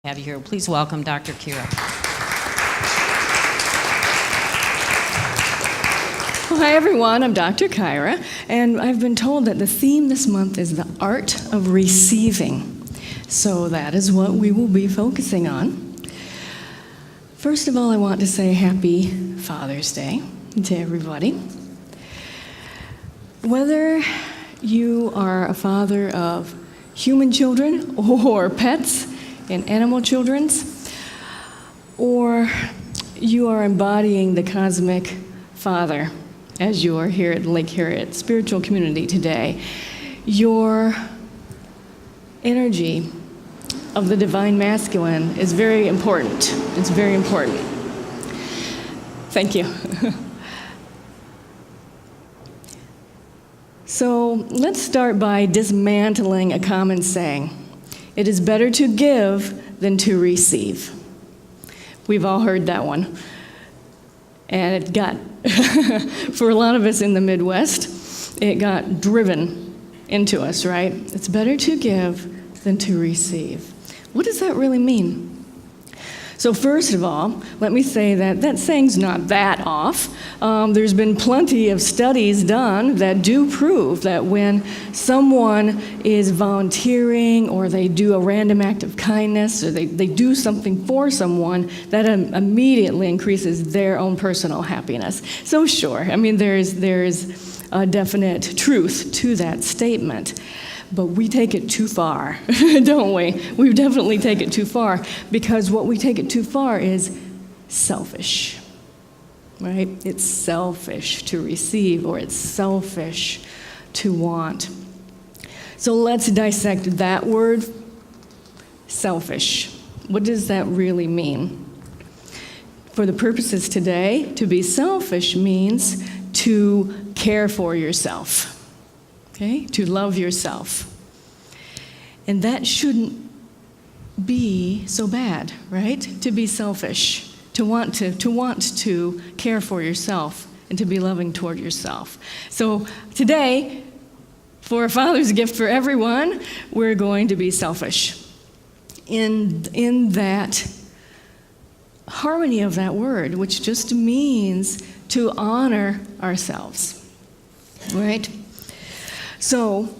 Have you here. Please welcome Dr. Kyra. Well, hi, everyone. I'm Dr. Kyra, and I've been told that the theme this month is the art of receiving. So that is what we will be focusing on. First of all, I want to say Happy Father's Day to everybody. Whether you are a father of human children or pets and animal children's, or you are embodying the cosmic Father as you are here at Lake Harriet Spiritual Community today, your energy of the divine masculine is very important. It's very important. Thank you. So let's start by dismantling a common saying. It is better to give than to receive. We've all heard that one. And it got, for a lot of us in the Midwest, it got driven into us, right? It's better to give than to receive. What does that really mean? So first of all, let me say that that saying's not that off. There's been plenty of studies done that do prove that when someone is volunteering or they do a random act of kindness or they do something for someone, that immediately increases their own personal happiness. So sure, I mean, there's a definite truth to that statement. But we take it too far, don't we? We definitely take it too far, because what we take it too far is selfish, right? It's selfish to receive, or it's selfish to want. So let's dissect that word, selfish. What does that really mean? For the purposes today, to be selfish means to care for yourself. Okay, to love yourself. And that shouldn't be so bad, right? To be selfish, to want to care for yourself and to be loving toward yourself. So today, for a Father's gift for everyone, we're going to be selfish. In that harmony of that word, which just means to honor ourselves, right? So,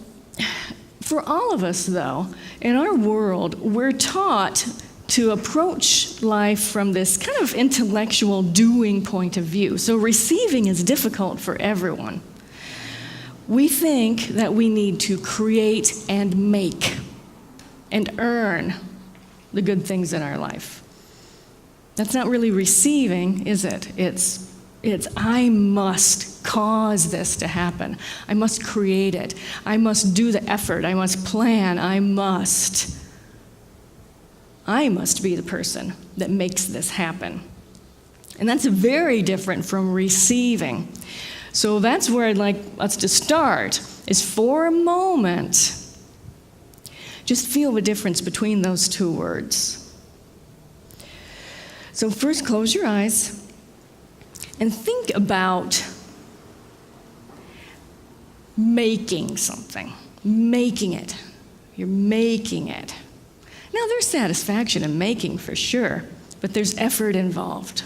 for all of us, though, in our world, we're taught to approach life from this kind of intellectual doing point of view. So receiving is difficult for everyone. We think that we need to create and make and earn the good things in our life. That's not really receiving, is it? It's I must cause this to happen. I must create it. I must do the effort. I must plan. I must be the person that makes this happen. And that's very different from receiving. So that's where I'd like us to start, is for a moment, just feel the difference between those two words. So first, close your eyes. And think about making something, making it. You're making it. Now, there's satisfaction in making for sure, but there's effort involved.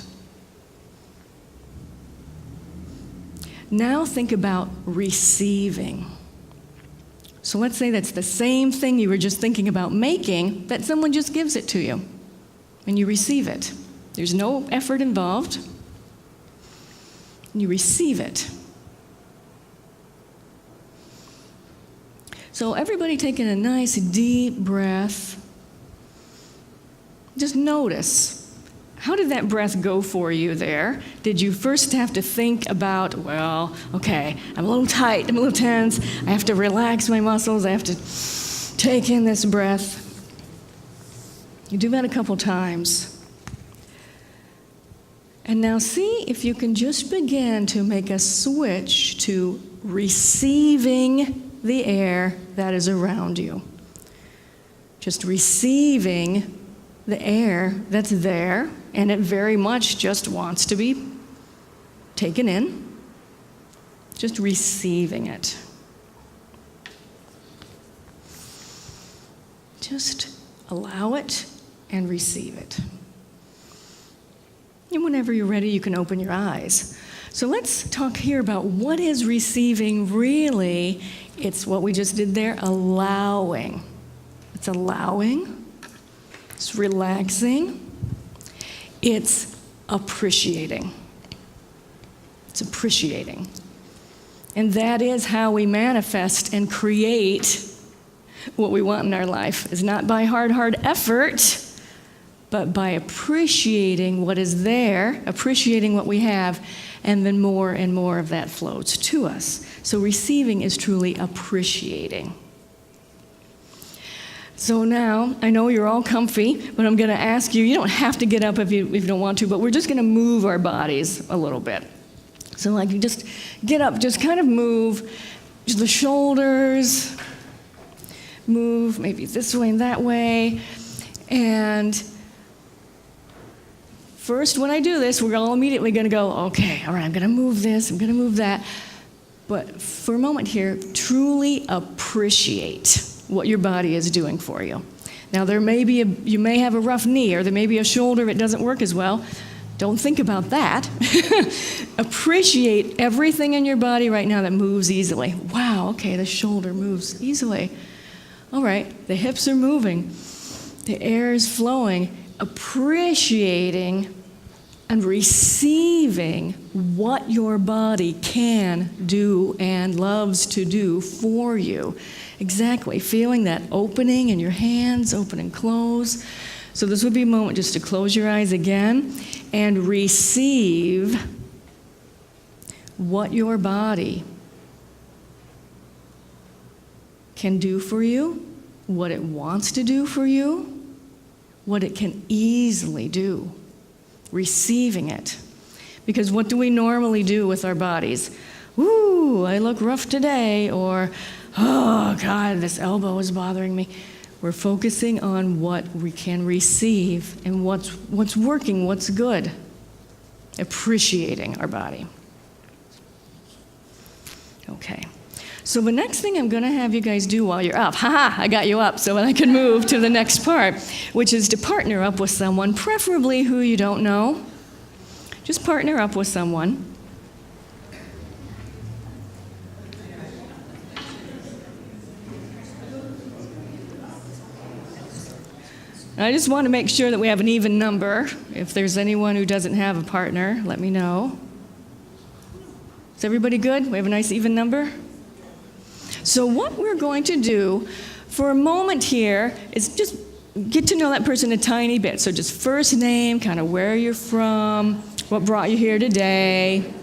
Now think about receiving. So let's say that's the same thing you were just thinking about making, that someone just gives it to you, and you receive it. There's no effort involved. You receive it. So everybody taking a nice deep breath. Just notice, how did that breath go for you there? Did you first have to think about, well, okay, I'm a little tight, I'm a little tense, I have to relax my muscles, I have to take in this breath. You do that a couple times. And now see if you can just begin to make a switch to receiving the air that is around you. Just receiving the air that's there, and it very much just wants to be taken in. Just receiving it. Just allow it and receive it. And whenever you're ready, you can open your eyes. So let's talk here about what is receiving really. It's what we just did there, allowing. It's allowing. It's relaxing. It's appreciating. It's appreciating. And that is how we manifest and create what we want in our life. It's not by hard effort, but by appreciating what is there, appreciating what we have, and then more and more of that flows to us. So receiving is truly appreciating. So now, I know you're all comfy, but I'm going to ask you, you don't have to get up if you don't want to, but we're just going to move our bodies a little bit. So like you just get up, just kind of move just the shoulders, move maybe this way and that way, and first, when I do this, we're all immediately going to go, okay, all right, I'm going to move this, I'm going to move that. But for a moment here, truly appreciate what your body is doing for you. Now, you may have a rough knee, or there may be a shoulder that doesn't work as well. Don't think about that. Appreciate everything in your body right now that moves easily. Wow, okay, the shoulder moves easily. All right, the hips are moving. The air is flowing. Appreciating and receiving what your body can do and loves to do for you. Exactly, feeling that opening in your hands, open and close. So this would be a moment just to close your eyes again and receive what your body can do for you, what it wants to do for you, what it can easily do, receiving it. Because what do we normally do with our bodies? Ooh, I look rough today, or, oh God, this elbow is bothering me. We're focusing on what we can receive and what's working, what's good. Appreciating our body. Okay. So the next thing I'm going to have you guys do while you're up, I got you up so that I can move to the next part, which is to partner up with someone, preferably who you don't know. Just partner up with someone. I just want to make sure that we have an even number. If there's anyone who doesn't have a partner, let me know. Is everybody good? We have a nice even number? So what we're going to do for a moment here is just get to know that person a tiny bit. So just first name, kind of where you're from, what brought you here today.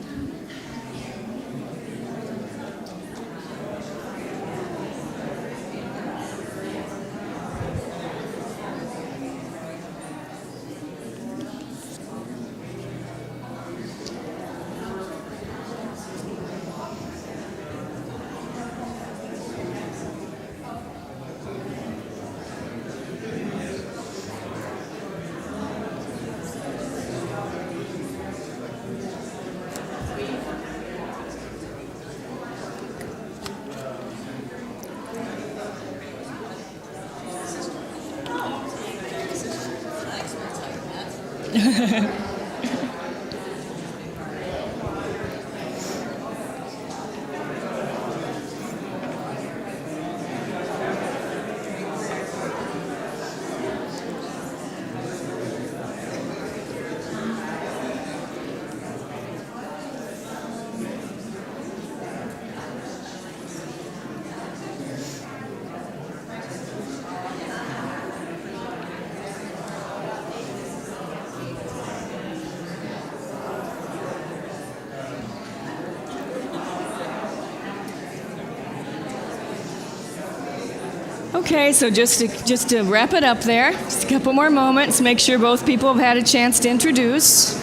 Okay, so just to wrap it up there, just a couple more moments, make sure both people have had a chance to introduce.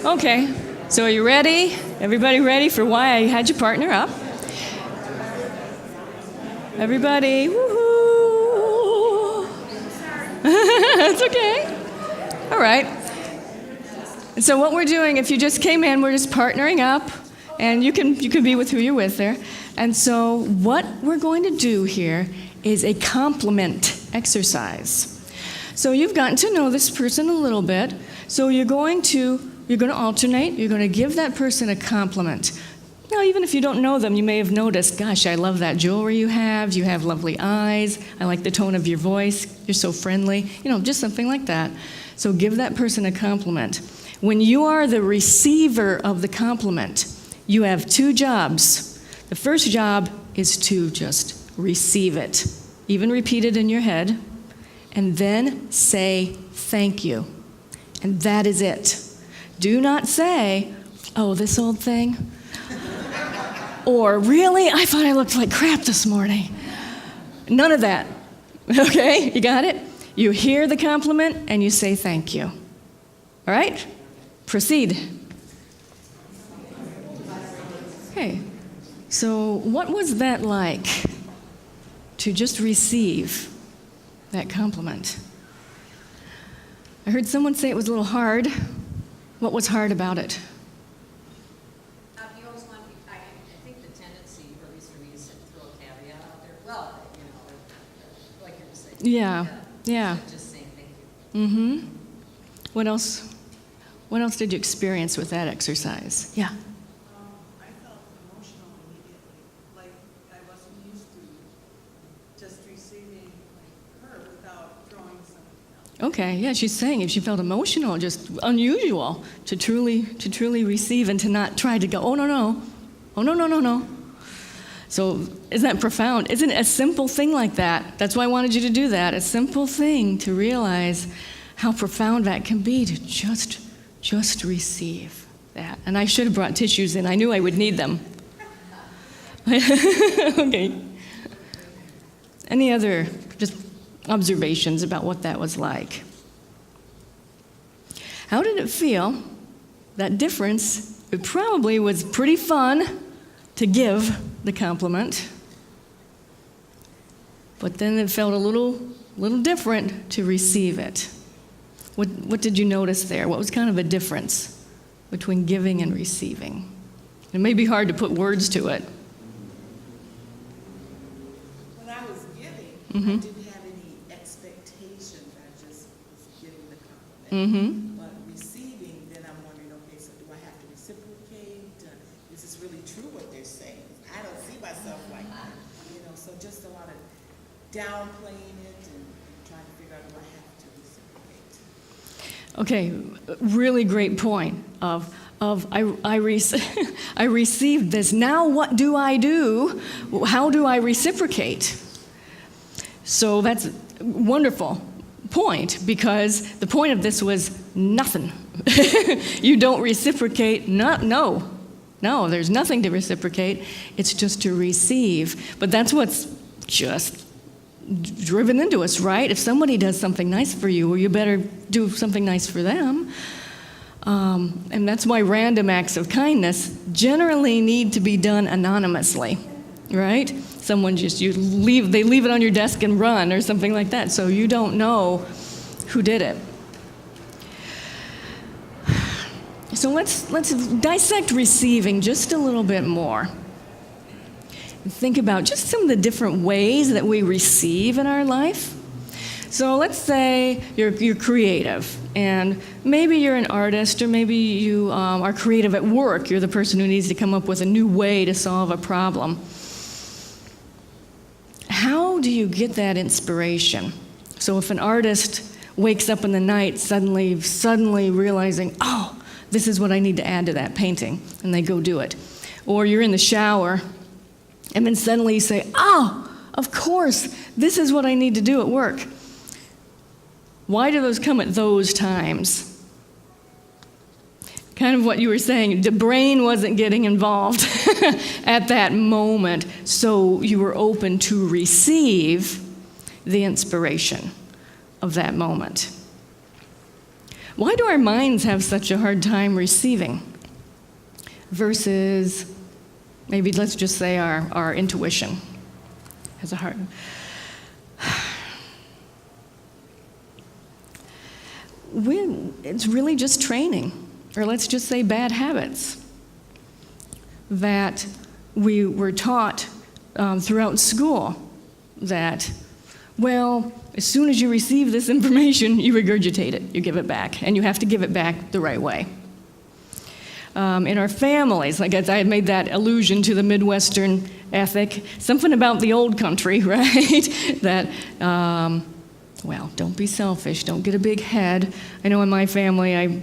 Okay, so are you ready? Everybody ready for why I had you partner up? Everybody, woohoo! That's okay. All right. And so what we're doing, if you just came in, we're just partnering up, and you can be with who you're with there. And so what we're going to do here is a compliment exercise. So you've gotten to know this person a little bit. So you're going to alternate. You're going to give that person a compliment. Now, even if you don't know them, you may have noticed, gosh, I love that jewelry you have. You have lovely eyes. I like the tone of your voice. You're so friendly. Just something like that. So give that person a compliment. When you are the receiver of the compliment, you have two jobs. The first job is to just receive it. Even repeat it in your head. And then say thank you. And that is it. Do not say, oh, this old thing. Or, really? I thought I looked like crap this morning. None of that. Okay? You got it? You hear the compliment and you say thank you. All right? Proceed. Okay. So, what was that like to just receive that compliment? I heard someone say it was a little hard. What was hard about it? You always want to be, I think the tendency, or at least for me, is to throw a caveat out there. Well, like you're saying. Yeah. Just saying thank you. Mm-hmm. What else did you experience with that exercise? Yeah. I felt emotional immediately, like I wasn't used to just receiving her without throwing something else. Okay, yeah, she's saying if she felt emotional, just unusual to truly receive and to not try to go, oh no. So isn't that profound? Isn't it a simple thing like that? That's why I wanted you to do that. A simple thing to realize how profound that can be to just receive that. And I should have brought tissues in. I knew I would need them. Okay. Any other just observations about what that was like? How did it feel? That difference, it probably was pretty fun to give the compliment, but then it felt a little different to receive it. What did you notice there? What was kind of a difference between giving and receiving? It may be hard to put words to it. When I was giving, Mm-hmm. I didn't have any expectations. I just was giving the compliment. Mm-hmm. But receiving, then I'm wondering, okay, so do I have to reciprocate? Is this really true what they're saying? I don't see myself like that. So just a lot of downplaying it and trying to figure out, do I have to reciprocate? Okay, really great point of I received this. Now what do I do? How do I reciprocate? So that's a wonderful point, because the point of this was nothing. You don't reciprocate. No, there's nothing to reciprocate. It's just to receive. But that's what's just driven into us, right? If somebody does something nice for you, well, you better do something nice for them. And that's why random acts of kindness generally need to be done anonymously, right? Someone they leave it on your desk and run or something like that, so you don't know who did it. So let's dissect receiving just a little bit more. Think about just some of the different ways that we receive in our life. So let's say you're creative, and maybe you're an artist, or maybe you are creative at work. You're the person who needs to come up with a new way to solve a problem. How do you get that inspiration? So if an artist wakes up in the night suddenly realizing, oh, this is what I need to add to that painting, and they go do it. Or you're in the shower, and then suddenly you say, oh, of course, this is what I need to do at work. Why do those come at those times? Kind of what you were saying, the brain wasn't getting involved at that moment, so you were open to receive the inspiration of that moment. Why do our minds have such a hard time receiving versus maybe let's just say our intuition has a hard... It's really just training, or let's just say bad habits that we were taught throughout school that, well, as soon as you receive this information, you regurgitate it, you give it back, and you have to give it back the right way. In our families, like I had made that allusion to the Midwestern ethic, something about the old country, right? That, well, don't be selfish, don't get a big head. I know in my family,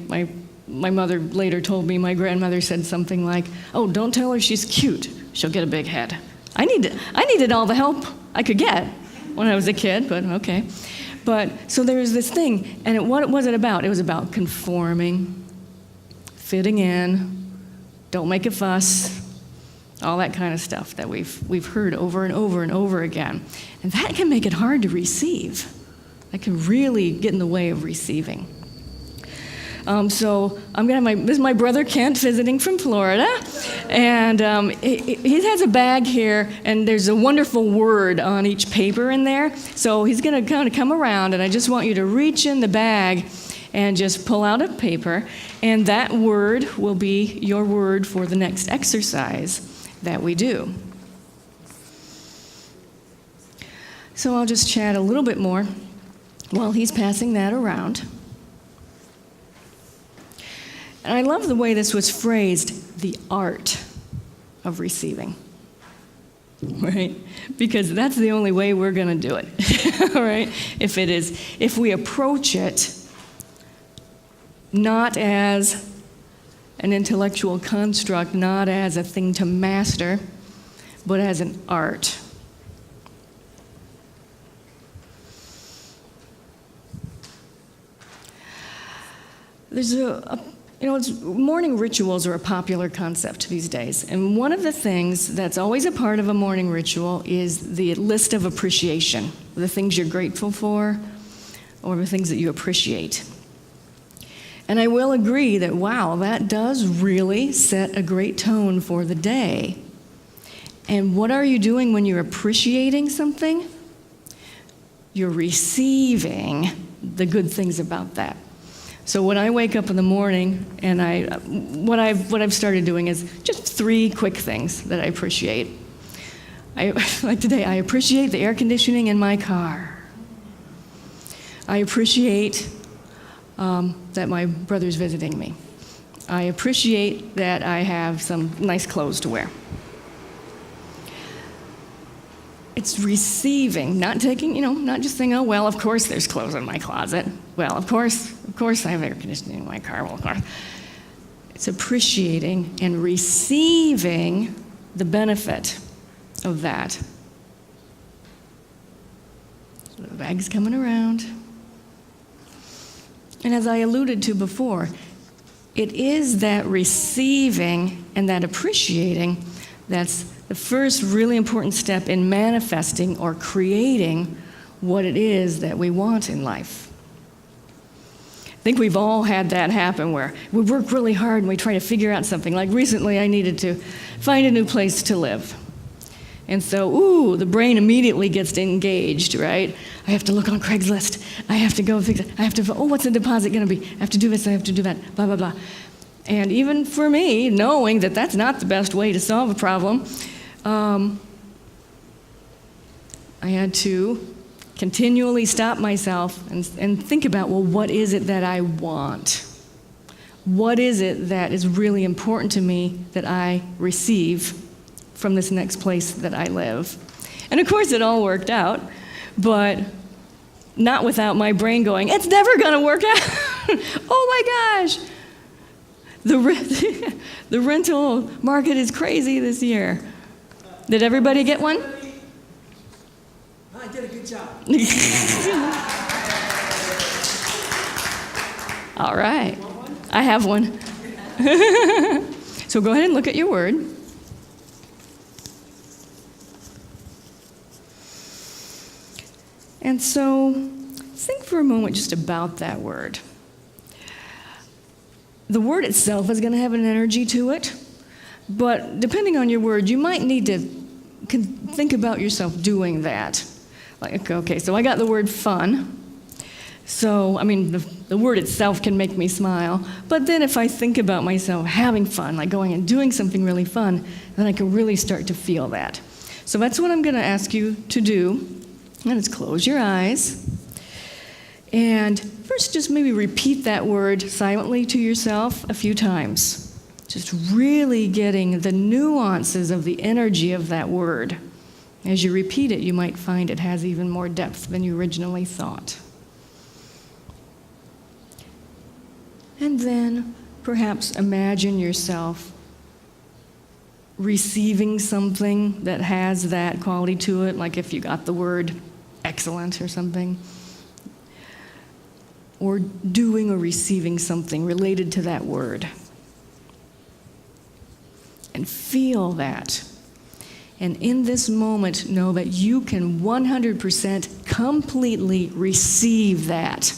my mother later told me, my grandmother said something like, oh, don't tell her she's cute, she'll get a big head. I needed all the help I could get when I was a kid, but okay. But, so there was this thing, and what was it about? It was about conforming, fitting in, don't make a fuss, all that kind of stuff that we've heard over and over and over again. And that can make it hard to receive. That can really get in the way of receiving. So I'm gonna have this is my brother Kent visiting from Florida, and he has a bag here, and there's a wonderful word on each paper in there. So he's gonna kind of come around, and I just want you to reach in the bag and just pull out a paper, and that word will be your word for the next exercise that we do. So I'll just chat a little bit more while he's passing that around. And I love the way this was phrased, the art of receiving, right? Because that's the only way we're going to do it, all right? If we approach it not as an intellectual construct, not as a thing to master, but as an art. There's morning rituals are a popular concept these days. And one of the things that's always a part of a morning ritual is the list of appreciation, the things you're grateful for, or the things that you appreciate. And I will agree that, wow, that does really set a great tone for the day. And what are you doing when you're appreciating something? You're receiving the good things about that. So when I wake up in the morning, and what I've started doing is just 3 quick things that I appreciate. Like today, I appreciate the air conditioning in my car. I appreciate that my brother's visiting me. I appreciate that I have some nice clothes to wear. It's receiving, not taking, not just saying, oh, well, of course there's clothes in my closet. Well, of course I have air conditioning in my car. Well, of course. It's appreciating and receiving the benefit of that. So the bag's coming around. And as I alluded to before, it is that receiving and that appreciating that's the first really important step in manifesting or creating what it is that we want in life. I think we've all had that happen where we work really hard and we try to figure out something. Like recently I needed to find a new place to live. And so, the brain immediately gets engaged, right? I have to look on Craigslist. I have to go fix it. I have to, what's the deposit going to be? I have to do this, I have to do that, blah, blah, blah. And even for me, knowing that that's not the best way to solve a problem, I had to continually stop myself and think about, well, what is it that I want? What is it that is really important to me that I receive from this next place that I live? And of course it all worked out, but not without my brain going, it's never gonna work out. Oh my gosh. The rental market is crazy this year. Did everybody get one? I did a good job. All right. I have one. So go ahead and look at your word. And so think for a moment just about that word. the word itself is going to have an energy to it, but depending on your word, you might need to think about yourself doing that. Like, okay, so I got the word fun. So, I mean, the word itself can make me smile, but then if I think about myself having fun, like going and doing something really fun, then I can really start to feel that. So that's what I'm going to ask you to do. And it's close your eyes. And first, just maybe repeat that word silently to yourself a few times. Just really getting the nuances of the energy of that word. As you repeat it, you might find it has even more depth than you originally thought. And then perhaps imagine yourself receiving something that has that quality to it, like if you got the word excellent or something, or doing or receiving something related to that word. And feel that. And in this moment, know that you can 100% completely receive that.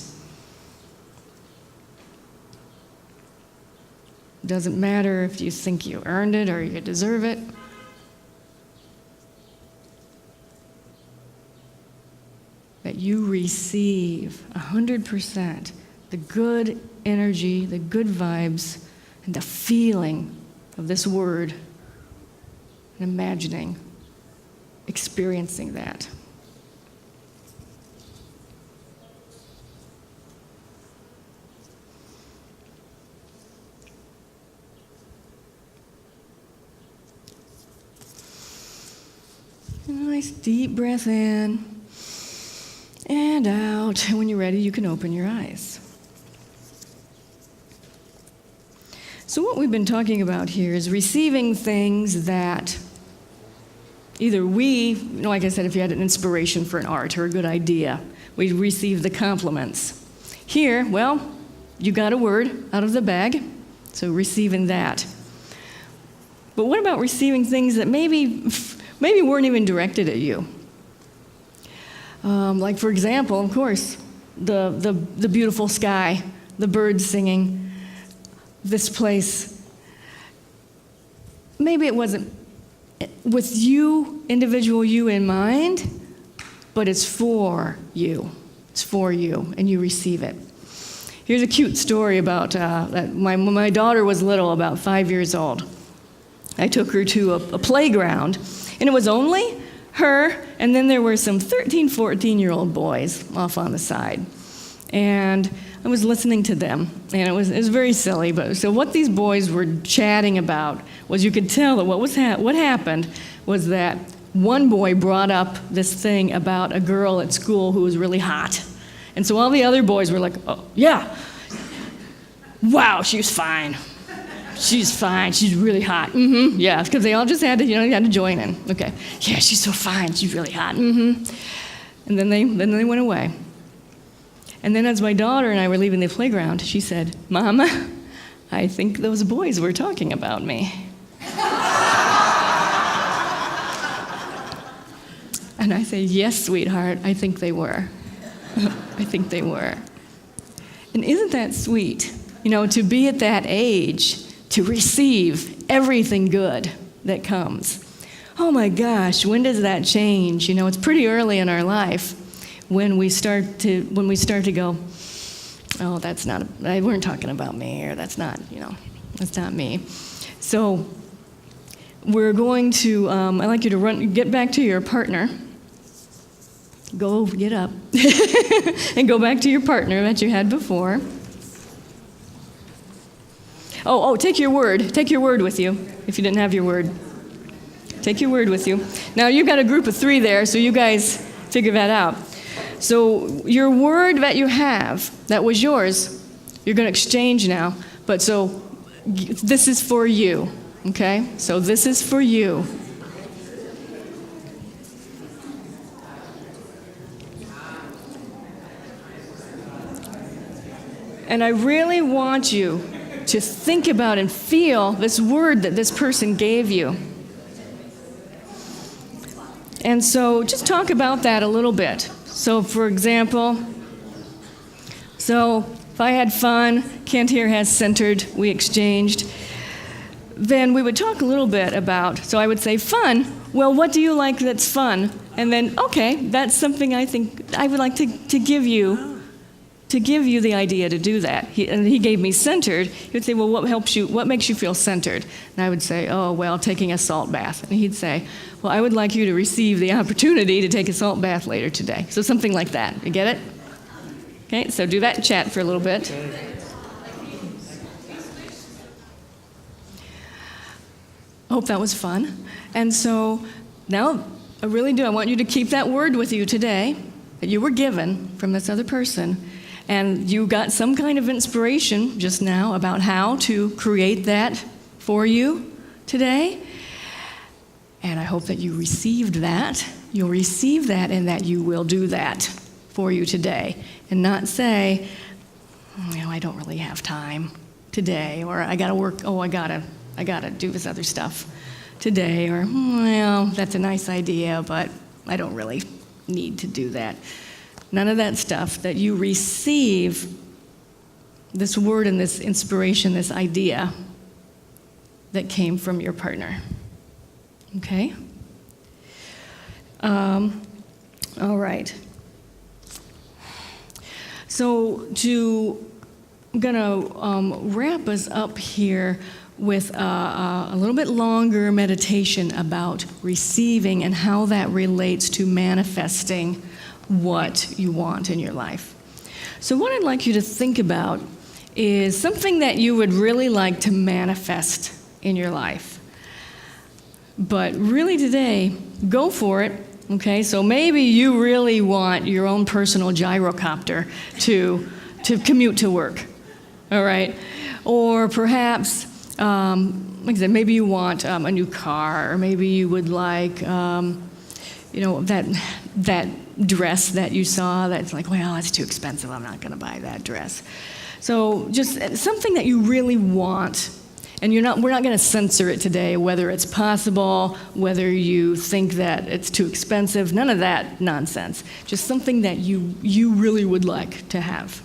Doesn't matter if you think you earned it or you deserve it. That you receive 100% the good energy, the good vibes, and the feeling of this word, and imagining, experiencing that. A nice deep breath in and out. And when you're ready, you can open your eyes. So what we've been talking about here is receiving things that either we, like I said, if you had an inspiration for an art or a good idea, we receive the compliments. Here, well, you got a word out of the bag, so receiving that. But what about receiving things that maybe weren't even directed at you? Like, for example, of course, the beautiful sky, the birds singing, this place. Maybe it wasn't with you, individual you in mind, but it's for you. It's for you, and you receive it. Here's a cute story about when my daughter was little, about 5 years old. I took her to a playground, and it was only her, and then there were some 13, 14-year-old boys off on the side. And I was listening to them, and it was very silly. But so what these boys were chatting about was, you could tell that what happened was that one boy brought up this thing about a girl at school who was really hot. And so all the other boys were like, oh, yeah, wow, she was fine. She's fine. She's really hot. Mm-hmm. Yeah, because they all just had to join in. Okay. Yeah, she's so fine. She's really hot. Mm-hmm. And then they went away. And then as my daughter and I were leaving the playground, she said, "Mama, I think those boys were talking about me." And I say, "Yes, sweetheart, I think they were." I think they were. And isn't that sweet? To be at that age, to receive everything good that comes. Oh my gosh, when does that change? It's pretty early in our life when we start to go, oh, they weren't talking about me, or that's not me. So we're going to, I'd like you to get back to your partner. Get up and go back to your partner that you had before. Take your word with you, if you didn't have your word. Take your word with you. Now, you've got a group of 3 there, so you guys figure that out. So your word that you have, that was yours, you're going to exchange now. But so this is for you, okay? So this is for you. And I really want you to think about and feel this word that this person gave you. And so just talk about that a little bit. So for example, if I had fun, Kent here has centered, we exchanged, then we would talk a little bit about, so I would say, fun, well, what do you like that's fun? And then, okay, that's something I think I would like to give you the idea to do that. He gave me centered. He would say, well, what makes you feel centered? And I would say, oh, well, taking a salt bath. And he'd say, well, I would like you to receive the opportunity to take a salt bath later today. So something like that. You get it? Okay, so do that chat for a little bit. I hope that was fun. And so now I really do. I want you to keep that word with you today that you were given from this other person. And you got some kind of inspiration just now about how to create that for you today. And I hope that you received that. You'll receive that and that you will do that for you today. And not say, I don't really have time today, or I got to work, I got to do this other stuff today, or, well, that's a nice idea, but I don't really need to do that. None of that stuff, that you receive this word and this inspiration, this idea that came from your partner. Okay? All right. So I'm going to wrap us up here with a little bit longer meditation about receiving and how that relates to manifesting what you want in your life. So what I'd like you to think about is something that you would really like to manifest in your life. But really today, go for it. Okay, so maybe you really want your own personal gyrocopter to commute to work. All right? Or perhaps, like I said, maybe you want a new car, or maybe you would like, that dress that you saw that's like, well, that's too expensive, I'm not going to buy that dress. So just something that you really want, and we're not going to censor it today, whether it's possible, whether you think that it's too expensive, none of that nonsense. Just something that you really would like to have.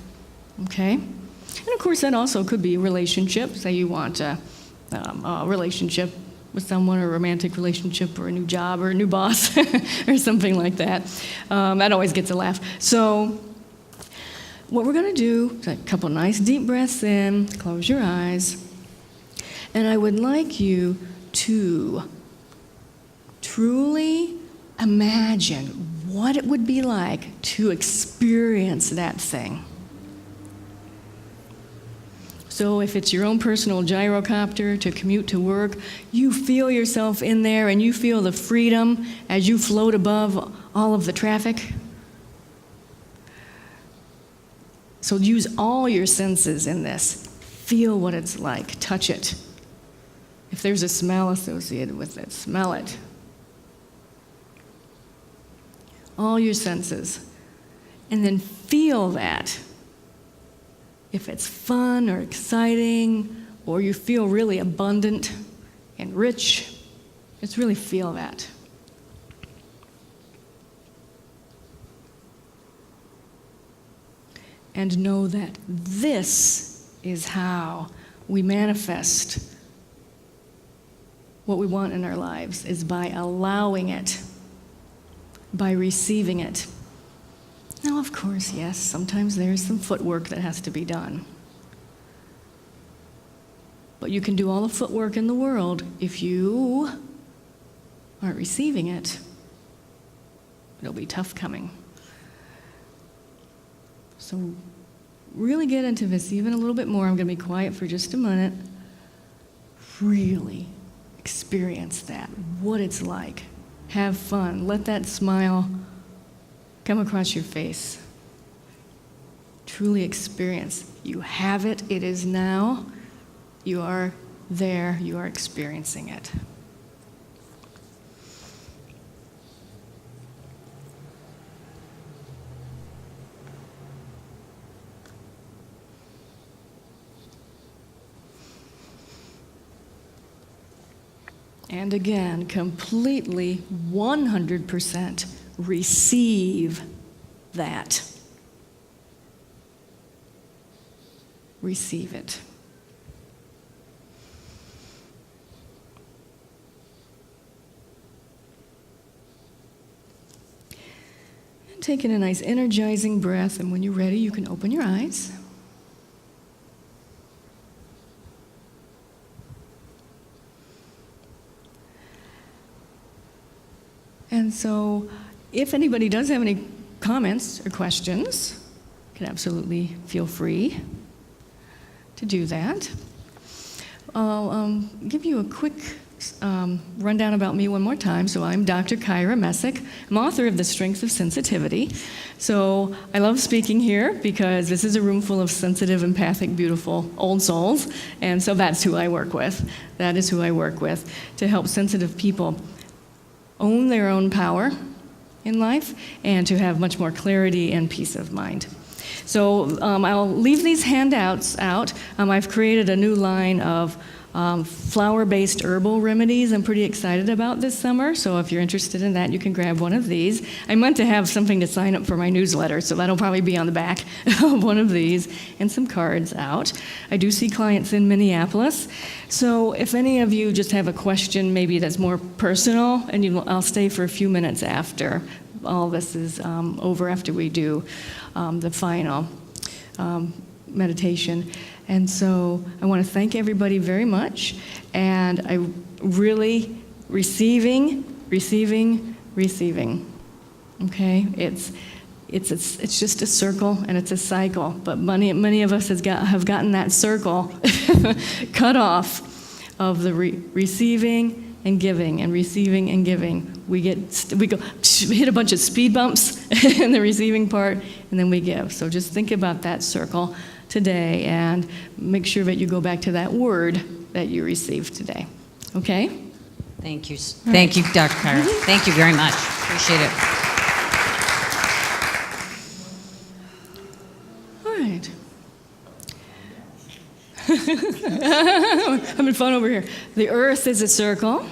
Okay? And of course, that also could be a relationship. Say you want a relationship with someone, or a romantic relationship, or a new job, or a new boss, or something like that. That always gets a laugh. So what we're going to do is a couple nice deep breaths in, close your eyes, and I would like you to truly imagine what it would be like to experience that thing. So if it's your own personal gyrocopter to commute to work, you feel yourself in there and you feel the freedom as you float above all of the traffic. So use all your senses in this. Feel what it's like. Touch it. If there's a smell associated with it, smell it. All your senses. And then feel that. If it's fun or exciting, or you feel really abundant and rich, just really feel that. And know that this is how we manifest what we want in our lives, is by allowing it, by receiving it. Now, of course, yes, sometimes there's some footwork that has to be done. But you can do all the footwork in the world. If you aren't receiving it, it'll be tough coming. So really get into this even a little bit more. I'm going to be quiet for just a minute. Really experience that, what it's like. Have fun. Let that smile come across your face. Truly experience. You have it. It is now. You are there. You are experiencing it. And again, completely, 100% receive that. receive it. And taking a nice energizing breath, and when you're ready, you can open your eyes. And so, if anybody does have any comments or questions, you can absolutely feel free to do that. I'll give you a quick rundown about me one more time. So I'm Dr. Kyra Mesich. I'm author of The Strength of Sensitivity. So I love speaking here because this is a room full of sensitive, empathic, beautiful old souls. And so that's who I work with. That is who I work with, to help sensitive people own their own power in life and to have much more clarity and peace of mind. So I'll leave these handouts out. I've created a new line of flower-based herbal remedies I'm pretty excited about this summer. So if you're interested in that, you can grab one of these. I meant to have something to sign up for my newsletter, so that'll probably be on the back of one of these, and some cards out. I do see clients in Minneapolis. So if any of you just have a question maybe that's more personal, and I'll stay for a few minutes after all this is over, after we do the final meditation. And so I want to thank everybody very much. And I really receiving. Okay? It's just a circle and it's a cycle. But many of us have gotten that circle cut off of the receiving and giving and receiving and giving. We go hit a bunch of speed bumps in the receiving part, and then we give. So just think about that circle today and make sure that you go back to that word that you received today. Okay? Thank you. Thank you, Dr. Kyra. Thank you very much. Appreciate it. All right. Having fun over here. The earth is a circle.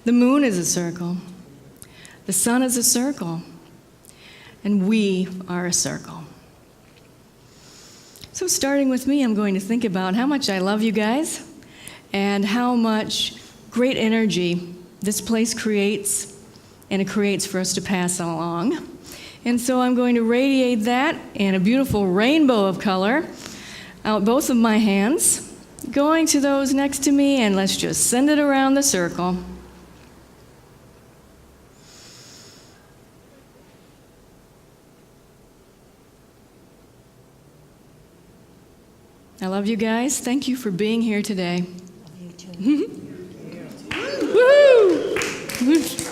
The moon is a circle. The sun is a circle. And we are a circle. So starting with me, I'm going to think about how much I love you guys and how much great energy this place creates, and it creates for us to pass along. And so I'm going to radiate that in a beautiful rainbow of color out both of my hands, going to those next to me, and let's just send it around the circle. I love you guys. Thank you for being here today. Love you too. Woo!